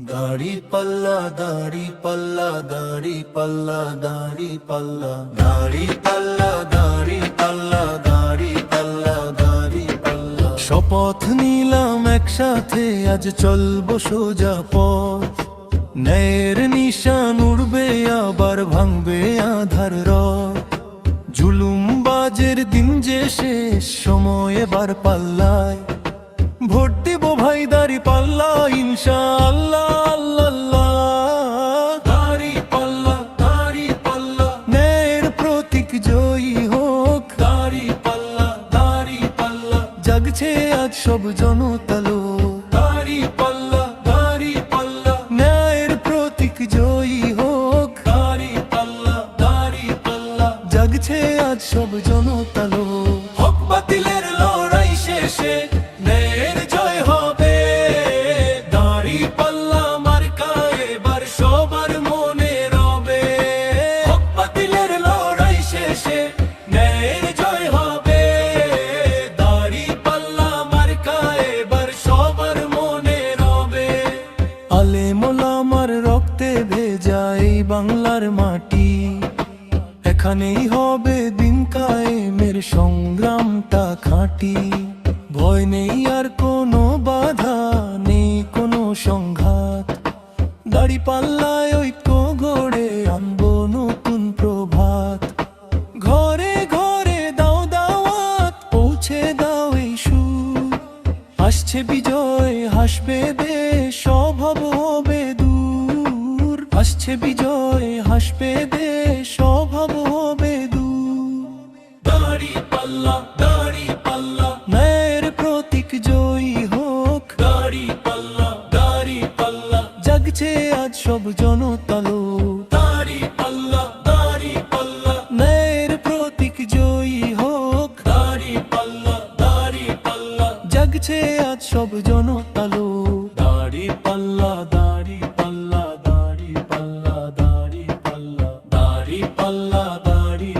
দাড়ি পাল্লা দাড়ি পাল্লা দাড়ি পাল্লা দাড়ি পাল্লা দাড়ি পাল্লা দাড়ি পাল্লা দাড়ি পাল্লা দাড়ি পাল্লা শপথ নিলাম একসাথে আজ চলবো সোজা পথ ন্যায়ের নিশান উড়বে আবার ভাঙবে আধার রথ জুলুমবাজের দিন যে শেষ সময় এবার পাল্লায় ভোট দেব ভাই দাড়ি পাল্লা ইনশাআল্লাহ আল্লাহ দাড়ি পাল্লা দাড়ি পাল্লা ন্যায়ের প্রতীক জয়ী হোক দাড়ি পাল্লা জাগছে আজ সব জনতালো দাড়ি পাল্লা ন্যায়ের প্রতীক জয়ী হোক দাড়ি পাল্লা জাগছে আজ সব জনতালো হক বাতিলের লড়াই শেষে ন্যায়ের জয় হবে দাড়ি পাল্লা মার্কা এবার সবার মনে রবে হক বাতিলের লড়াই শেষে ন্যায়ের জয় হবে দাড়ি পাল্লা মার্কা এবার সবার মনে রবে আলেম ওলামার রক্তে ভেজা এই বাংলার মাটি এখানেই হবে দিন কায়েমের সংগ্রামটা খাঁটি ভয় নেই আর কোনো বাধা নেই কোনো সংঘাত দাড়ি পাল্লায় ঐক্য গড়ে আনবো নতুন প্রভাত ঘরে ঘরে দাও দাওয়াত পৌঁছে দাও এই সুর আসছে বিজয় হাসবে দেশ অভাব হবে দূর আসছে বিজয় হাসবে দেশ অভাব হবে দূর দাড়ি পাল্লা ন্যায়ের প্রতীক জয়ী হোক দাড়ি পাল্লা জাগছে আজ সব জনতালো দাড়ি পাল্লা ন্যায়ের প্রতীক জয়ী হোক দাড়ি পাল্লা জাগছে আজ সব জনতালো দাড়ি পাল্লা দাড়ি পাল্লা দাড়ি পাল্লা দাড়ি পাল্লা দাড়ি পাল্লা দাড়ি